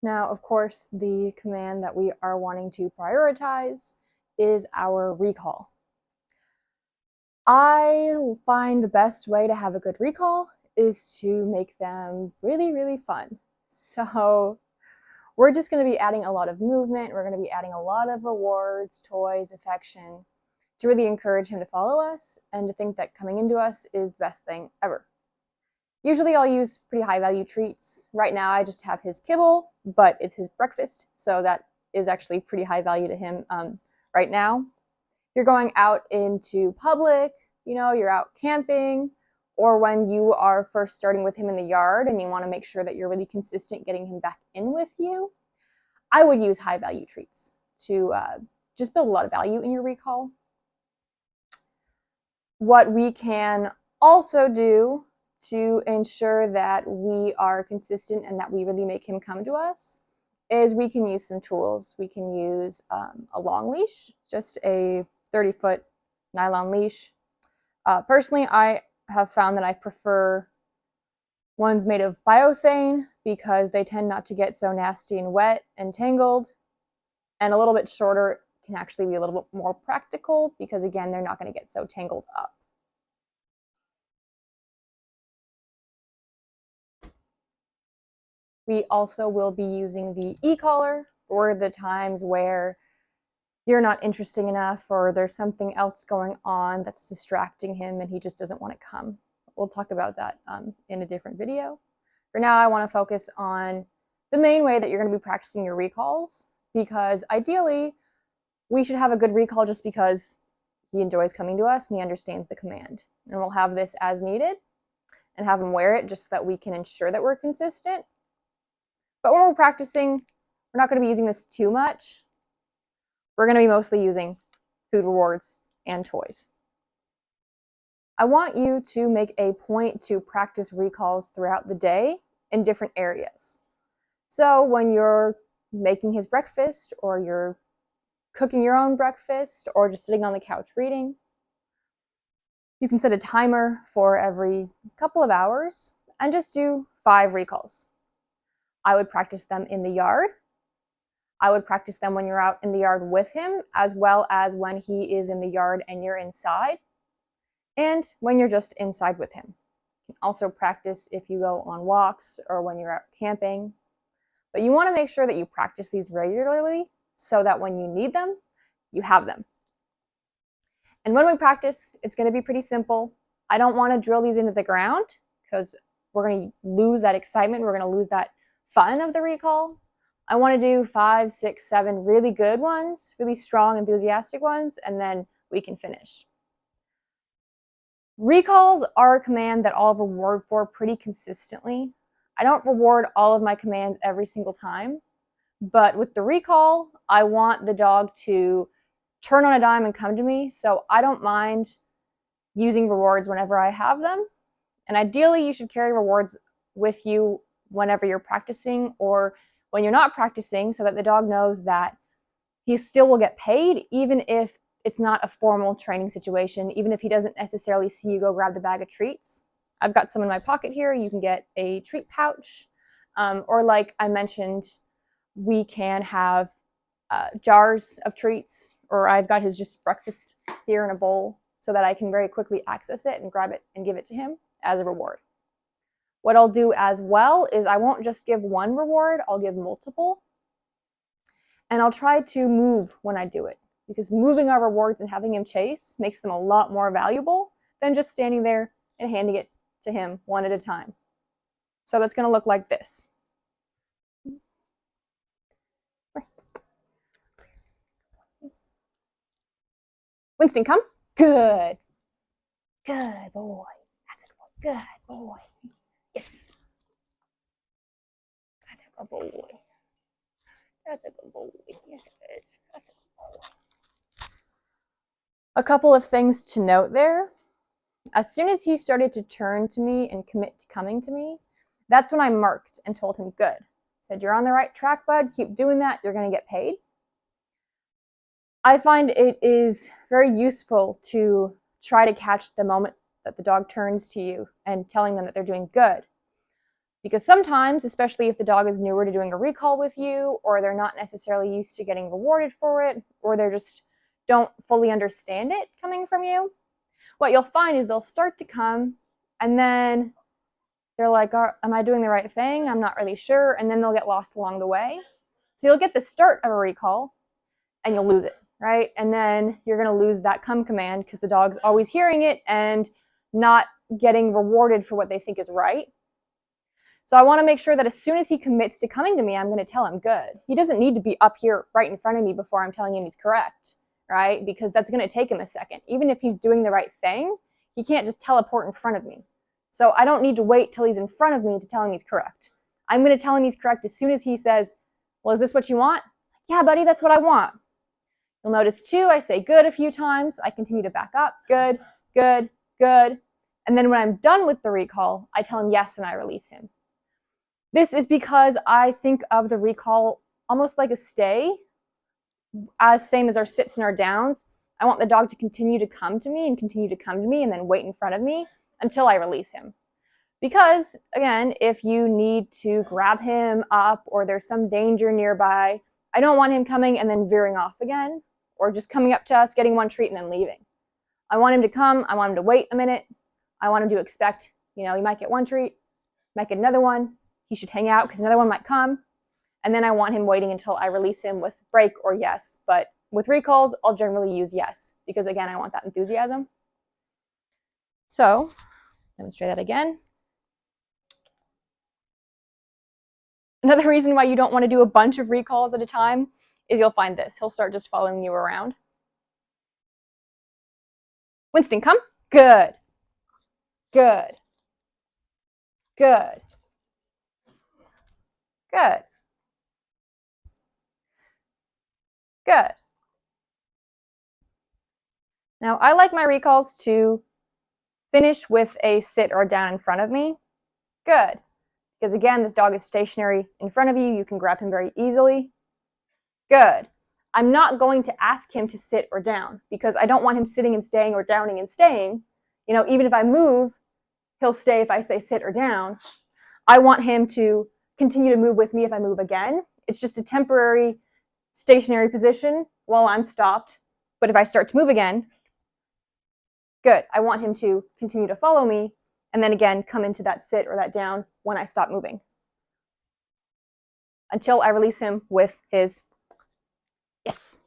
Now, of course, the command that we are wanting to prioritize is our recall. I find the best way to have a good recall is to make them really, really fun. So we're just going to be adding a lot of movement. We're going to be adding a lot of rewards, toys, affection to really encourage him to follow us and to think that coming into us is the best thing ever. Usually I'll use pretty high value treats. Right now I just have his kibble, but it's his breakfast, so that is actually pretty high value to him right now. If you're going out into public, you're out camping, or when you are first starting with him in the yard and you want to make sure that you're really consistent getting him back in with you, I would use high value treats to just build a lot of value in your recall. What we can also do to ensure that we are consistent and that we really make him come to us is we can use some tools. We can use a long leash, just a 30-foot nylon leash. Personally, I have found that I prefer ones made of biothane because they tend not to get so nasty and wet and tangled, and a little bit shorter can actually be a little bit more practical because, again, they're not going to get so tangled up. We also will be using the e-collar for the times where you're not interesting enough or there's something else going on that's distracting him and he just doesn't want to come. We'll talk about that in a different video. For now, I want to focus on the main way that you're going to be practicing your recalls, because ideally we should have a good recall just because he enjoys coming to us and he understands the command. And we'll have this as needed and have him wear it just so that we can ensure that we're consistent. But when we're practicing, we're not going to be using this too much. We're going to be mostly using food rewards and toys. I want you to make a point to practice recalls throughout the day in different areas. So when you're making his breakfast, or you're cooking your own breakfast, or just sitting on the couch reading, you can set a timer for every couple of hours and just do 5 recalls. I would practice them in the yard. I would practice them when you're out in the yard with him, as well as when he is in the yard and you're inside, and when you're just inside with him. You can also practice if you go on walks or when you're out camping. But you want to make sure that you practice these regularly so that when you need them, you have them. And when we practice, it's going to be pretty simple. I don't want to drill these into the ground because we're going to lose that excitement. We're going to lose that fun of the recall. I want to do 5, 6, 7 really good ones, really strong, enthusiastic ones, and then we can finish. Recalls are a command that I'll reward for pretty consistently. I don't reward all of my commands every single time, but with the recall, I want the dog to turn on a dime and come to me, so I don't mind using rewards whenever I have them. And ideally, you should carry rewards with you whenever you're practicing or when you're not practicing, so that the dog knows that he still will get paid, even if it's not a formal training situation, even if he doesn't necessarily see you go grab the bag of treats. I've got some in my pocket here. You can get a treat pouch, or like I mentioned, we can have jars of treats, or I've got his just breakfast here in a bowl so that I can very quickly access it and grab it and give it to him as a reward. What I'll do as well is I won't just give one reward, I'll give multiple. And I'll try to move when I do it, because moving our rewards and having him chase makes them a lot more valuable than just standing there and handing it to him one at a time. So that's going to look like this. Winston, come. Good. Good boy. That's a good boy. Good boy. Yes. That's a good boy. That's a good boy. Yes, it is. That's a good boy. A couple of things to note there. As soon as he started to turn to me and commit to coming to me, that's when I marked and told him, good. Said, you're on the right track, bud. Keep doing that. You're going to get paid. I find it is very useful to try to catch the moment that the dog turns to you and telling them that they're doing good. Because sometimes, especially if the dog is newer to doing a recall with you, or they're not necessarily used to getting rewarded for it, or they just don't fully understand it coming from you, what you'll find is they'll start to come, and then they're like, am I doing the right thing? I'm not really sure. And then they'll get lost along the way. So you'll get the start of a recall, and you'll lose it, right? And then you're going to lose that come command because the dog's always hearing it and not getting rewarded for what they think is right. So I want to make sure that as soon as he commits to coming to me, I'm going to tell him good. He doesn't need to be up here right in front of me before I'm telling him he's correct, right? Because that's going to take him a second. Even if he's doing the right thing, he can't just teleport in front of me. So I don't need to wait till he's in front of me to tell him he's correct. I'm going to tell him he's correct as soon as he says, well, is this what you want? Yeah, buddy, that's what I want. You'll notice too, I say good a few times. I continue to back up. Good, good, good. And then when I'm done with the recall, I tell him yes and I release him. This is because I think of the recall almost like a stay, as same as our sits and our downs. I want the dog to continue to come to me and continue to come to me and then wait in front of me until I release him. Because, again, if you need to grab him up or there's some danger nearby, I don't want him coming and then veering off again or just coming up to us, getting one treat and then leaving. I want him to come. I want him to wait a minute. I want him to expect, he might get one treat, might get another one. He should hang out because another one might come. And then I want him waiting until I release him with break or yes. But with recalls, I'll generally use yes because, again, I want that enthusiasm. So, demonstrate that again. Another reason why you don't want to do a bunch of recalls at a time is you'll find this. He'll start just following you around. Winston, come. Good. Good. Good. Good. Good. Now, I like my recalls to finish with a sit or down in front of me. Good. Because again, this dog is stationary in front of you. You can grab him very easily. Good. I'm not going to ask him to sit or down because I don't want him sitting and staying or downing and staying. Even if I move, he'll stay if I say sit or down. I want him to continue to move with me if I move again. It's just a temporary stationary position while I'm stopped. But if I start to move again, good. I want him to continue to follow me and then again come into that sit or that down when I stop moving until I release him with his yes.